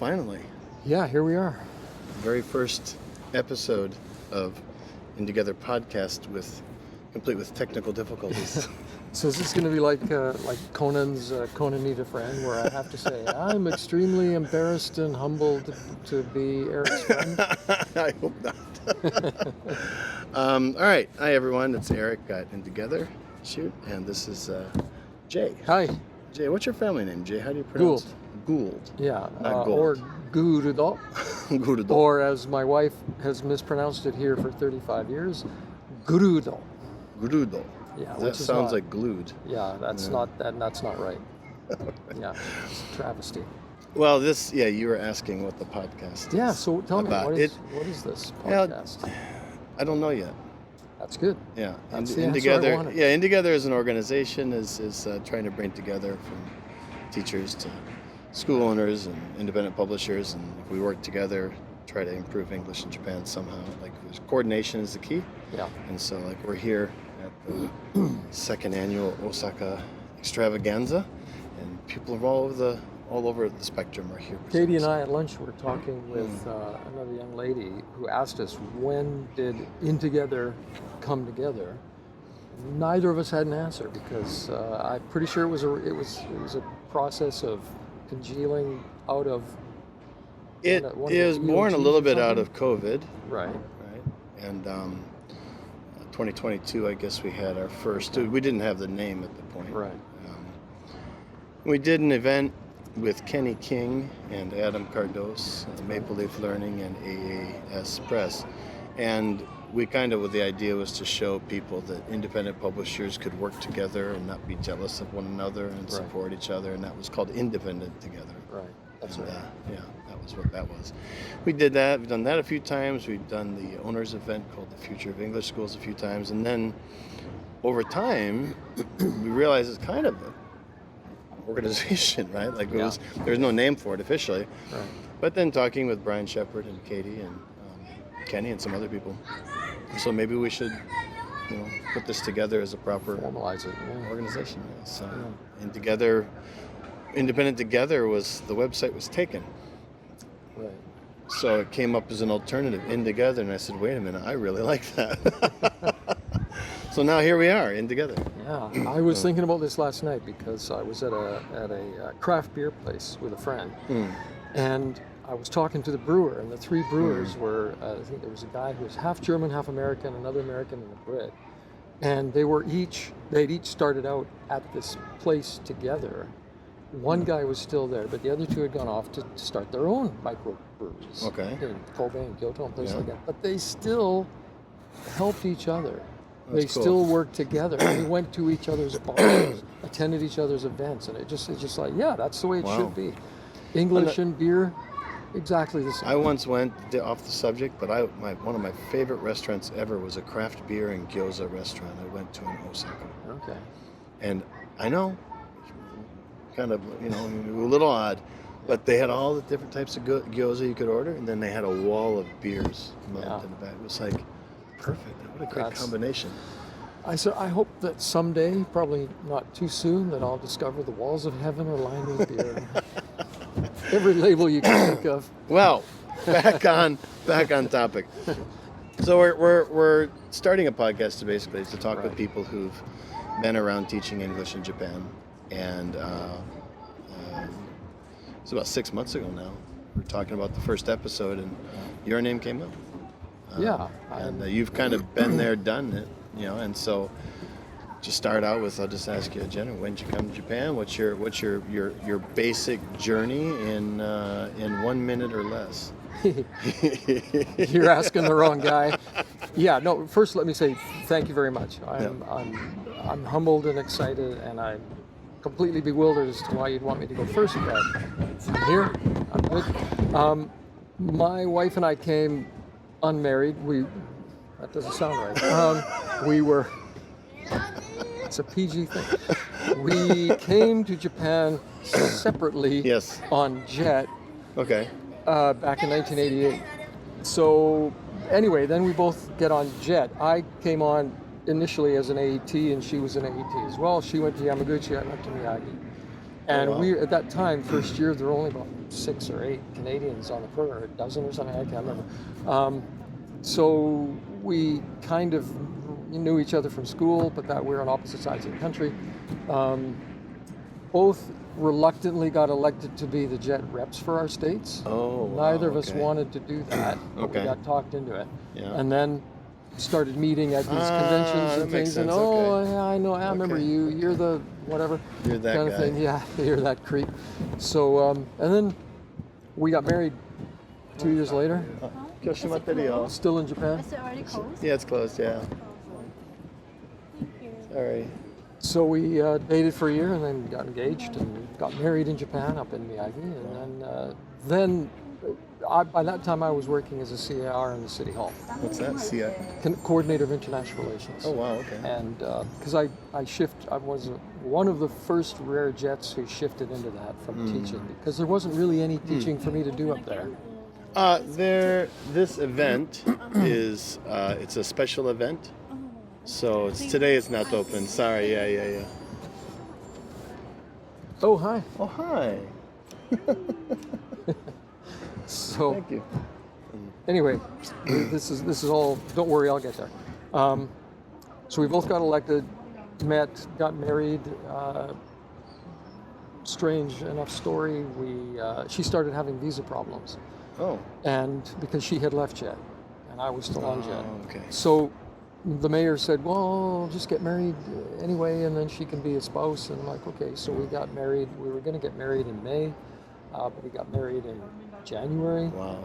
finally. Yeah, here we are. Very first episode of InTogether Podcast complete with technical difficulties. So is this going to be like Conan's Conan Need a Friend, where I have to say, I'm extremely embarrassed and humbled to be Eric's friend? I hope not. All right. Hi, everyone. It's Eric at InTogether. And this is Jay. Hi. Jay, what's your family name, Jay? How do you pronounce Gould. it? Gould. Yeah. Not Gold. Or Gould. Gould. Or as my wife has mispronounced it here for 35 years, Grudo. Grudo. Yeah, that sounds like glued. Yeah, that's not right. Yeah, it's a travesty. Well, you were asking what the podcast is. Yeah, so tell me, about. what is this podcast? I don't know yet. That's good. Yeah, that's the answer I wanted. Yeah, InTogether as an organization is trying to bring together from teachers to school owners and independent publishers, and if we work together, try to improve English in Japan somehow. Like, coordination is the key. Yeah. And so, we're here at the second annual Osaka extravaganza, and people of all over the spectrum are here. Katie and I at lunch were talking with another young lady who asked us, when did InTogether come together? Neither of us had an answer, because I'm pretty sure it was a process of congealing out of. It was born a little bit out of COVID. Right. And 2022, I guess we had our first. We didn't have the name at the point. Right. We did an event with Kenny King and Adam Cardos, Maple Leaf Learning and AAS Press. And we the idea was to show people that independent publishers could work together and not be jealous of one another and support each other. And that was called Independent Together. Right. That's right. Yeah, that was what that was. We did that. We've done that a few times. We've done the owners event called the Future of English Schools a few times. And then over time, we realized it's kind of an organization, right? There's no name for it officially. Right. But then talking with Brian Shepard and Katie and Kenny and some other people. So maybe we should, put this together as a proper formalize it, organization. Yeah. So InTogether, Independent Together the website was taken. Right. So it came up as an alternative, InTogether, and I said, wait a minute, I really like that. So now here we are, InTogether. Yeah, I was thinking about this last night because I was at a craft beer place with a friend, and I was talking to the brewer, and the three brewers were, I think there was a guy who was half German, half American, another American, and a Brit. And they'd each started out at this place together. One guy was still there, but the other two had gone off to start their own microbreweries. Okay. In Kobe and Kyoto and places like that. But they still helped each other. They still worked together. They went to each other's bars, attended each other's events, and it's just like, that's the way it should be. English and beer, exactly the same. I once went off the subject, but one of my favorite restaurants ever was a craft beer and gyoza restaurant I went to in Osaka. Okay. And I know, kind of, a little odd, but they had all the different types of gyoza you could order, and then they had a wall of beers mounted in the back. It was like perfect. What a great combination. I hope that someday, probably not too soon, that I'll discover the walls of heaven are lined with beer. Every label you can think of. Well, back on topic. So we're starting a podcast to talk with people who've been around teaching English in Japan, and it's about 6 months ago now. We're talking about the first episode, and your name came up. And you've kind of been there, done it, and so just start out with, I'll just ask you, Jenna, when did you come to Japan? What's your basic journey in 1 minute or less? You're asking the wrong guy. Yeah, no, first let me say thank you very much. I'm humbled and excited, and I'm completely bewildered as to why you'd want me to go first, but I'm here, I'm good. My wife and I came unmarried. That doesn't sound right. It's a PG thing. We came to Japan separately on jet. Okay. Back in 1988. So anyway, then we both get on jet. I came on initially as an AET, and she was an AET as well. She went to Yamaguchi, I went to Miyagi. And wow. we, at that time, first year, there were only about 6 or 8 Canadians on the program, or a dozen or something, I can't remember. So we kind of knew each other from school, but that we were on opposite sides of the country. Both reluctantly got elected to be the jet reps for our states. Oh, wow, Neither of us okay. wanted to do that, but Okay. we got talked into it. Yeah. And then started meeting at these conventions that and makes things, and sense, okay. yeah, I know, I remember Okay. you're the whatever You're that kind guy. of thing. Yeah, you're that creep. So, and then we got married 2 years later, still in Japan. Is it already closed? Yeah, it's closed, yeah. Thank you. Sorry. So we dated for a year and then got engaged and got married in Japan up in Miyagi. And then by that time I was working as a CAR in the City Hall, What's that? CI? Coordinator of International Relations. Oh, wow, okay. And because I was one of the first rare jets who shifted into that from teaching, because there wasn't really any teaching for me to do up there. This event is, it's a special event. So today it's not open. Sorry, yeah. Oh, hi. Oh, hi. So Thank you. anyway, this is all. Don't worry, I'll get there. So we both got elected, met, got married. Strange enough story. She started having visa problems, Oh, and because she had left Jet, and I was still on Jet. okay. So the mayor said, well, just get married anyway, and then she can be a spouse. And I'm like, okay. So we got married. We were going to get married in May, but we got married in January. Wow.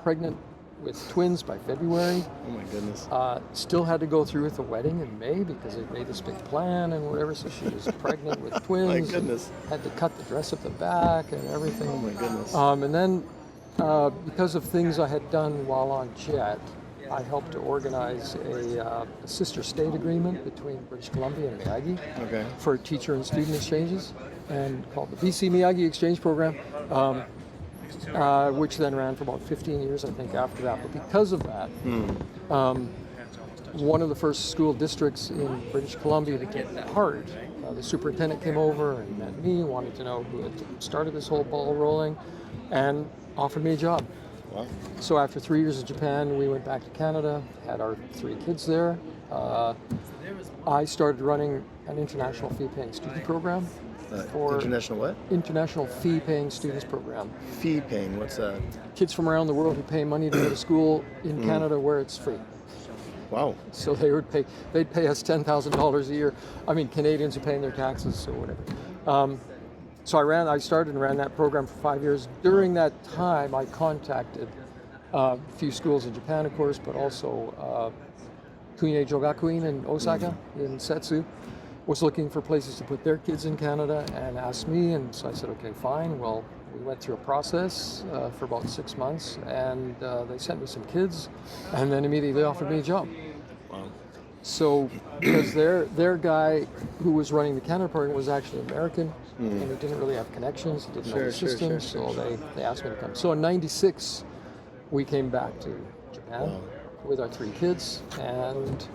Pregnant with twins by February. Oh, my goodness. Still had to go through with the wedding in May because they made this big plan and whatever. So she was pregnant with twins. My and goodness. had to cut the dress at the back and everything. Oh, my goodness. And then because of things I had done while on Jet, I helped to organize a sister state agreement between British Columbia and Miyagi Okay. for teacher and student exchanges, and called the BC-Miyagi Exchange Program, which then ran for about 15 years, I think, after that. But because of that, one of the first school districts in British Columbia to get part, the superintendent came over and met me, wanted to know who had started this whole ball rolling, and offered me a job. Wow. So after 3 years in Japan, we went back to Canada, had our 3 kids there. I started running an international fee-paying student program. For International what? International fee-paying students program. Fee paying. What's that? Kids from around the world who pay money to go to school in Canada where it's free. Wow. So they'd pay us $10,000 a year. I mean, Canadians are paying their taxes or whatever. So I started and ran that program for 5 years. During that time, I contacted a few schools in Japan, of course, but also Kuine Jogakuin in Osaka, in Setsu, was looking for places to put their kids in Canada and asked me, and so I said, okay, fine. Well, we went through a process for about 6 months, and they sent me some kids, and then immediately offered me a job. Wow. So, because their guy who was running the Canada program was actually American, and he didn't really have connections, he didn't know the system, so they asked me to come. So in '96, we came back to Japan with our 3 kids, and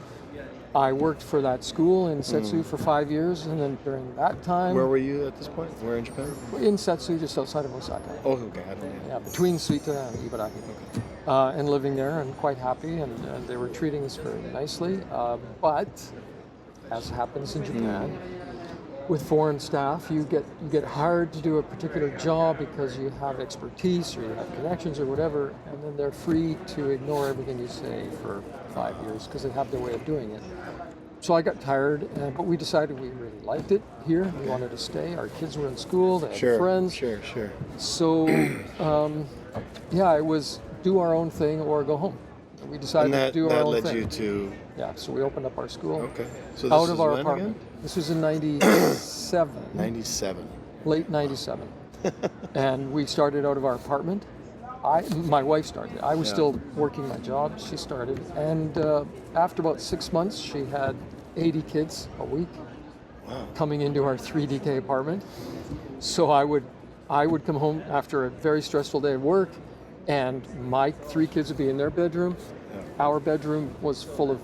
I worked for that school in Setsu for 5 years, and then during that time... Where were you at this point? Where in Japan? In Setsu, just outside of Osaka. Oh, okay. I don't know. Yeah, between Suita and Ibaraki. And living there and quite happy, and they were treating us very nicely. But, as happens in Japan, with foreign staff, you get hired to do a particular job because you have expertise or you have connections or whatever, and then they're free to ignore everything you say for 5 years because they have their way of doing it. So I got tired, but we decided we really liked it here. We wanted to stay. Our kids were in school. They had friends. Sure. So, it was do our own thing or go home. We decided to do our own thing. And that led you to... Yeah, so we opened up our school. Okay. So this out is of our when apartment. Again? This was in 97. 97. Late 97. And we started out of our apartment. My wife started. I was still working my job. She started. And after about 6 months, she had 80 kids a week coming into our 3DK apartment. So I would come home after a very stressful day of work, and my 3 kids would be in their bedroom. Our bedroom was full of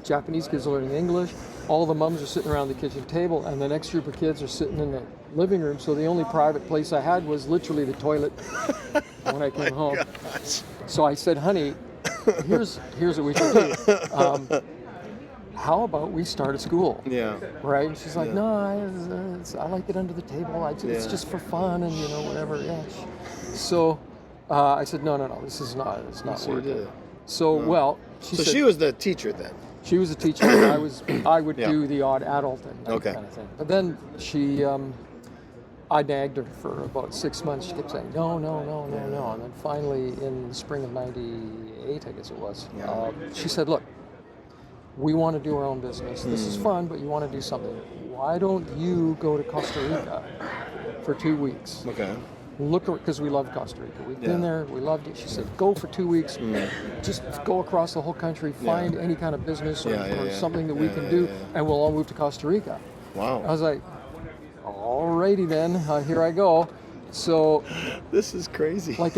Japanese kids are learning English. All the moms are sitting around the kitchen table, and the next group of kids are sitting in the living room. So the only private place I had was literally the toilet when I came home. Gosh. So I said, honey, here's what we should do. How about we start a school? Yeah. Right? And she's like, Yeah. no, I like it under the table. It's Yeah. just for fun and, whatever. Yeah. So I said, no, it's not So you worth did it. it. So, well, she So said, she was the teacher then. she was a teacher, and I would Yeah. do the odd adult and that Okay. kind of thing. But then I nagged her for about 6 months. She kept saying, no. And then finally, in the spring of '98, I guess it was, she said, look, we want to do our own business. This is fun, but you want to do something. Why don't you go to Costa Rica for 2 weeks? Okay. Look, because we love Costa Rica. We've been Yeah. there. We loved it. She said, go for 2 weeks. Just go across the whole country. Find any kind of business or something that we can do, and we'll all move to Costa Rica. Wow. I was like, alrighty then. Here I go. So, This is crazy. like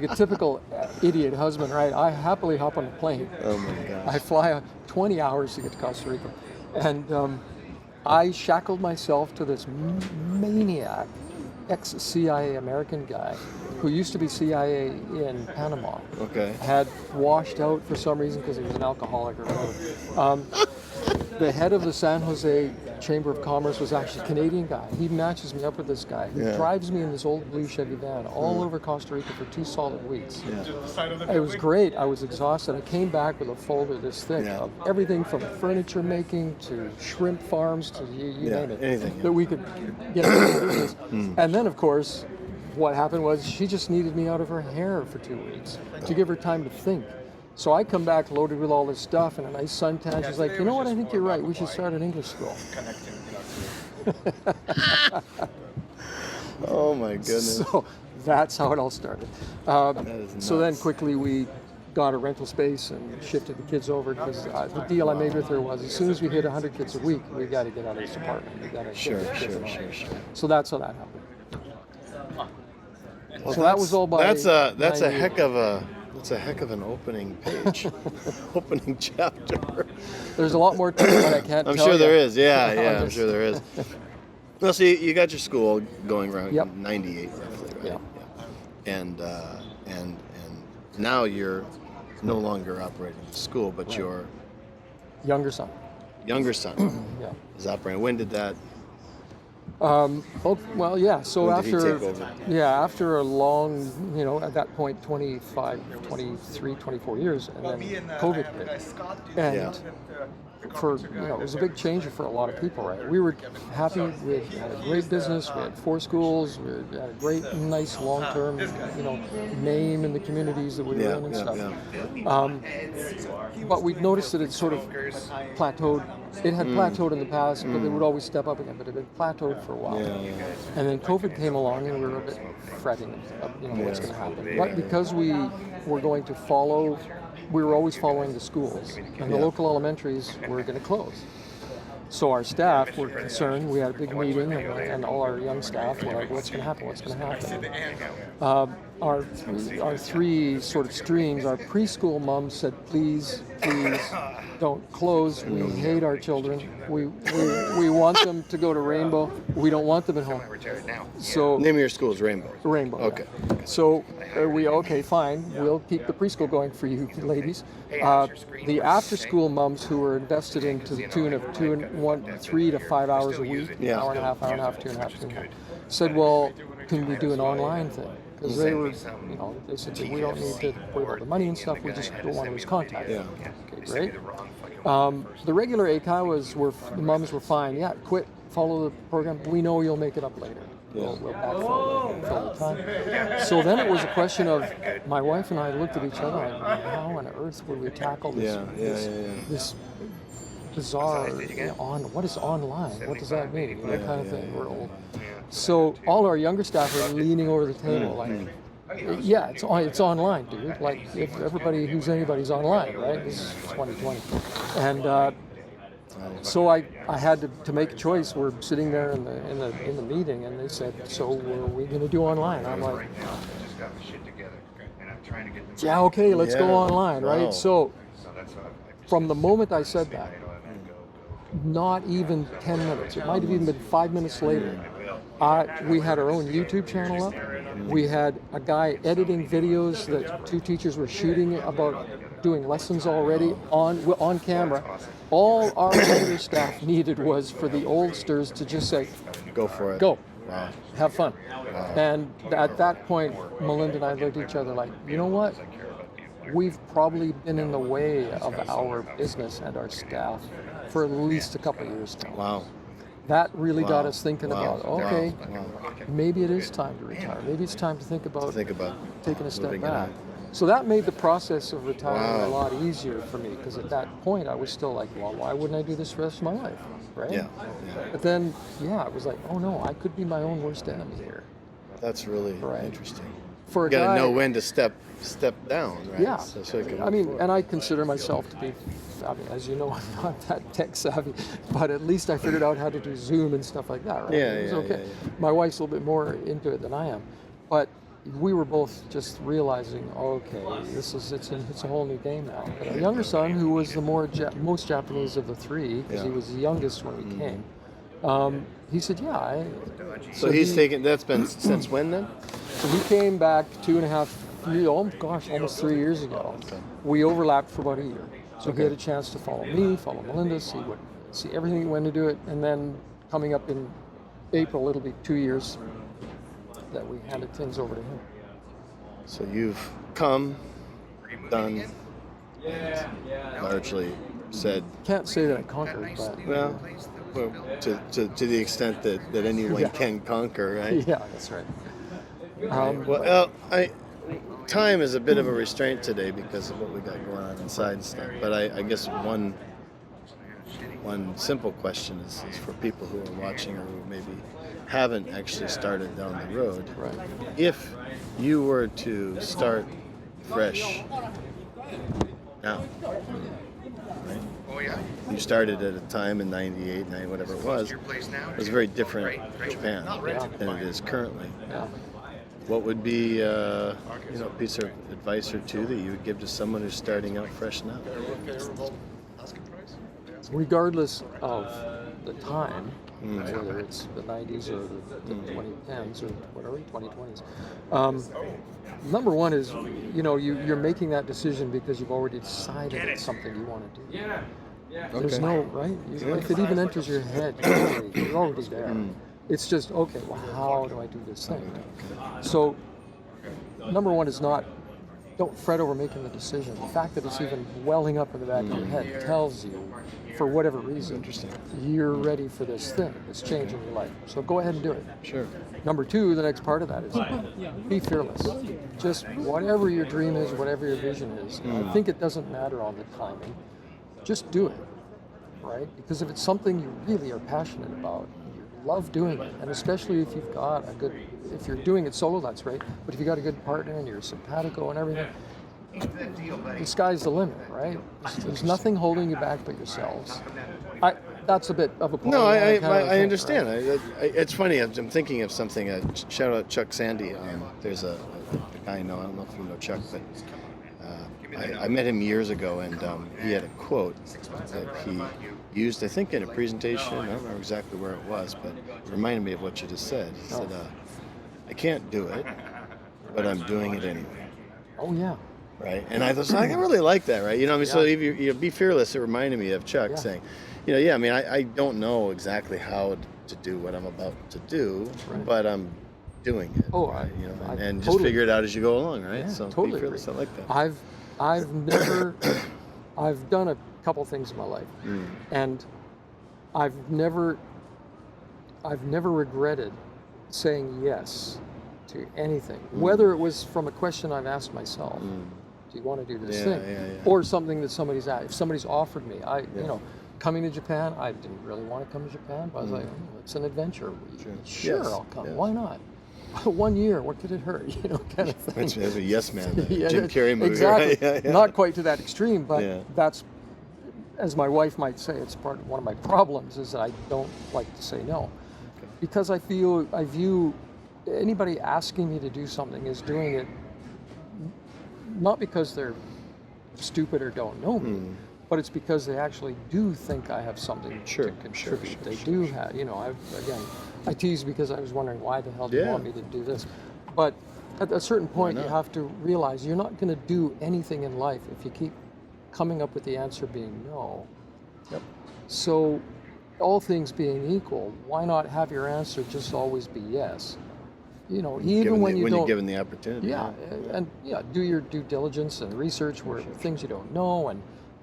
a typical idiot husband, right? I happily hop on a plane. Oh my gosh. I fly 20 hours to get to Costa Rica. And I shackled myself to this maniac, ex-CIA American guy who used to be CIA in Panama. Okay. Had washed out for some reason because he was an alcoholic or whatever. The head of the San Jose Chamber of Commerce was actually a Canadian guy. He matches me up with this guy. He drives me in this old blue Chevy van all over Costa Rica for 2 solid weeks. Yeah. It was great. I was exhausted. I came back with a folder this thick of everything from furniture making to shrimp farms to you name it. Anything. That we could get into the business. And then, of course, what happened was she just needed me out of her hair for 2 weeks to give her time to think. So I come back loaded with all this stuff and a nice suntan. She's like, you know what, I think you're right. We should start an English school. Oh my goodness. So that's how it all started. So then quickly we got a rental space and shifted the kids over because the deal I made with her was as soon as we hit 100 kids a week, we got to get out of this apartment. We got to Sure. So that's how that happened. Well, So that was all by That's a 90. heck of an opening page, opening chapter. There's a lot more to it, but I can't I'm tell sure you. there is. Yeah, I'm Just- sure there is. Well, so you got your school going around Yep. 98 roughly, right? Yeah. And now you're no longer operating the school, but your Younger son. younger son Yeah. is operating. When did that? Oh, well, yeah. So When did he after, take over? after a long, at that point, 25, 23, 24 years, and then COVID hit. And for, it was a big change for a lot of people, right? We were happy. We had a great business. We had 4 schools. We had a great, nice, long-term, name in the communities that we were in and stuff. But we'd noticed that it sort of plateaued. It had plateaued in the past, but it would always step up again. But it had plateaued for a while. And then COVID came along, and we were a bit fretting, what's going to happen. But because we were going to follow, we were always following the schools, and the local elementaries were going to close. So our staff were concerned. We had a big meeting, and all our young staff were like, "What's going to happen? What's going to happen?" Our 3 sort of streams. Our preschool moms said, "Please, don't close. We hate our children. We want them to go to Rainbow. We don't want them at home." So Name of your school is Rainbow. Rainbow. Okay. Yeah. So fine. We'll keep the preschool going for you ladies. The after-school moms who were invested into the tune of 3 to 5 hours a week, hour and a half, 2.5, said, "Well, can we do an online thing?" Because they were, they said, "We don't need to worry about the money and stuff. We just don't want to lose contact." Yeah. Okay, great. The regular ACI the moms were fine. Yeah, quit, follow the program. We know you'll make it up later. We'll backfill the time. So then it was a question of my wife and I looked at each other like, how on earth would we tackle this bizarre what is online? What does that mean? That kind of thing. We're old. So all our younger staff are leaning over the table like, yeah, it's online, dude. Like if everybody who's anybody's online, right? This is 2020. And so I had to make a choice. We're sitting there in the meeting, and they said, "So are we going to do online?" I'm like, "Yeah, okay, let's go online, right?" So from the moment I said that, not even 10 minutes, it might have even been 5 minutes later, we had our own YouTube channel up. We had a guy editing videos that 2 teachers were shooting about doing lessons already on camera. All our older staff needed was for the oldsters to just say, Go for it. go, Wow. have fun. Wow. And at that point, Melinda and I looked at each other like, you know what? We've probably been in the way of our business and our staff for at least a couple of years now. Wow. That really got Wow. us thinking Wow. about, okay, Wow. maybe it is time to retire. Maybe it's time to think about taking a step moving it back. on. So that made the process of retiring Wow. a lot easier for me, because at that point I was still like, well, why wouldn't I do this for the rest of my life, right? Yeah. But then, yeah, it was like, oh no, I could be my own worst enemy here. That's really Right. interesting. For a You got guy, to know when to step down, right? Yeah. So you can I mean, and I consider myself to be, I mean, as you know, I'm not that tech savvy, but at least I figured out how to do Zoom and stuff like that, right? Yeah, It was yeah, okay. yeah. My wife's a little bit more into it than I am, but we were both just realizing, okay, it's a whole new game now. But our younger son, who was the most Japanese of the 3, because he Yeah. was the youngest when we came, he said, yeah. So he's taken. That's been since when then? So he came back 2.5 years, oh gosh, almost 3 years ago. Okay. We overlapped for about a year. So he Okay. had a chance to follow me, follow Melinda, see everything when to do it, and then coming up in April, it'll be 2 years that we handed things over to him. So you've come, done, and largely said, Can't say that I conquered, but well, to the extent that anyone Yeah. can conquer, right? yeah, that's right. Well, time is a bit of a restraint today because of what we got going on inside and stuff. But I guess one simple question is for people who are watching or who maybe haven't actually started down the road. Right. If you were to start fresh now, right? You started at a time in 98, 90, whatever it was very different Japan than it is currently. Yeah. What would be a piece of advice or two that you would give to someone who's starting out fresh now? Regardless of the time, whether it's the 90s or the 2010s or whatever, 2020s. Number one is, you're making that decision because you've already decided it's something you want to do. There's no, right? If it even enters your head, you're already there. It's just, okay, well, how do I do this thing? So, number one is don't fret over making the decision. The fact that it's even welling up in the back of your head tells you, for whatever reason, you're ready for this thing. It's changing your life. So go ahead and do it. Sure. Number two, the next part of that is be fearless. Just whatever your dream is, whatever your vision is. I think it doesn't matter on the timing. Just do it, right? Because if it's something you really are passionate about, you love doing it, and especially if you've got if you're doing it solo, that's great. But if you got a good partner and you're simpatico and everything, the sky's the limit, right? There's nothing holding you back but yourselves. That's a bit of a point. No, I kind of thing, understand. right? It's funny. I'm thinking of something. Shout out Chuck Sandy. There's a guy I know. I don't know if you know Chuck, but I met him years ago, and he had a quote that he used, I think, in a presentation. I don't remember exactly where it was, but it reminded me of what you just said. He said, "I can't do it, but I'm doing it anyway." Oh yeah. Right, and I was like, I really like that, right? So if you be fearless, it reminded me of Chuck saying, I don't know exactly how to do what I'm about to do, but I'm doing it. Oh, right? I just totally figure it out as you go along, right? Yeah, So totally be fearless. I agree. like that. I've never, I've done a couple things in my life, and I've never regretted saying yes to anything, whether it was from a question I've asked myself. Do you want to do this thing? Or something that somebody's asked. If somebody's offered me, coming to Japan, I didn't really want to come to Japan, but I was like, it's an adventure. Sure, Yes, I'll come. yes. Why not? 1 year, what could it hurt? Kind of thing. That's a yes man, Yeah, Jim Carey movie, exactly. right? Yeah. Not quite to that extreme, but that's, as my wife might say, it's one of my problems is that I don't like to say no. Because I view anybody asking me to do something is doing it not because they're stupid or don't know me, but it's because they actually do think I have something Sure, to contribute. sure, They sure, do have, I tease because I was wondering why the hell do you Yeah. want me to do this? But at a certain point, you not? have to realize you're not going to do anything in life if you keep coming up with the answer being no. Yep. So, all things being equal, why not have your answer just always be yes? Even when you don't. You're given the opportunity. Yeah, and do your due diligence and research where things you don't know,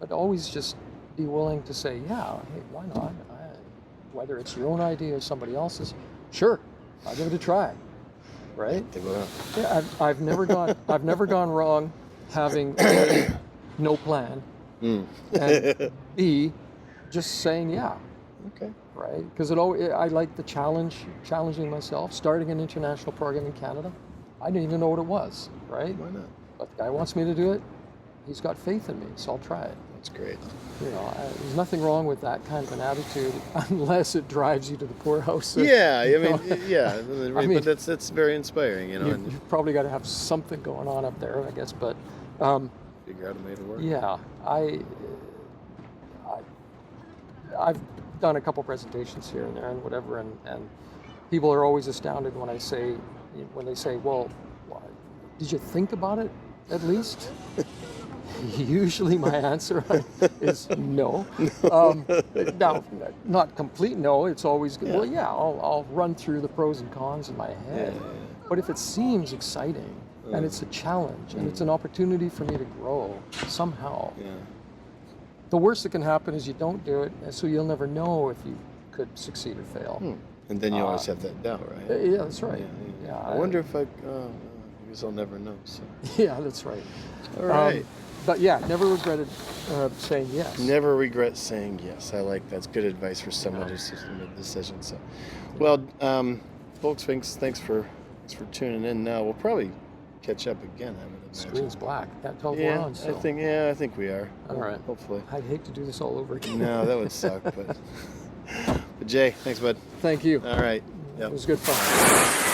but always just be willing to say, yeah, hey, why not? Whether it's your own idea or somebody else's, sure, I'll give it a try, right? Yeah, I've never gone wrong having A, no plan, and B, just saying yeah. Okay. Right? Because I like the challenging myself. Starting an international program in Canada, I didn't even know what it was, right? Why not? But the guy wants me to do it. He's got faith in me, so I'll try it. That's great. There's nothing wrong with that kind of an attitude, unless it drives you to the poorhouse. Yeah, I mean, but that's very inspiring, and You've probably got to have something going on up there, I guess. But figure out a way to work. yeah, I've done a couple presentations here and there and whatever, and people are always astounded when they say, well, did you think about it at least? Usually my answer is no. Now, not complete no, it's always, well, yeah, I'll run through the pros and cons in my head. Yeah. But if it seems exciting, and it's a challenge, and it's an opportunity for me to grow somehow, the worst that can happen is you don't do it, and so you'll never know if you could succeed or fail. And then you always have that doubt, right? Yeah, that's right. Yeah. I wonder if I guess I'll never know. So. Yeah, that's right. All right. But yeah, never regretted saying yes. Never regret saying yes. I like that's good advice for someone who's just made a decision. So, well, folks, thanks for tuning in. Now we'll probably catch up again. I would imagine. Screen's black. Can't tell if we're on still. I think we are. All right. Hopefully. I'd hate to do this all over again. No, that would suck. But Jay, thanks, bud. Thank you. All right. It was good fun.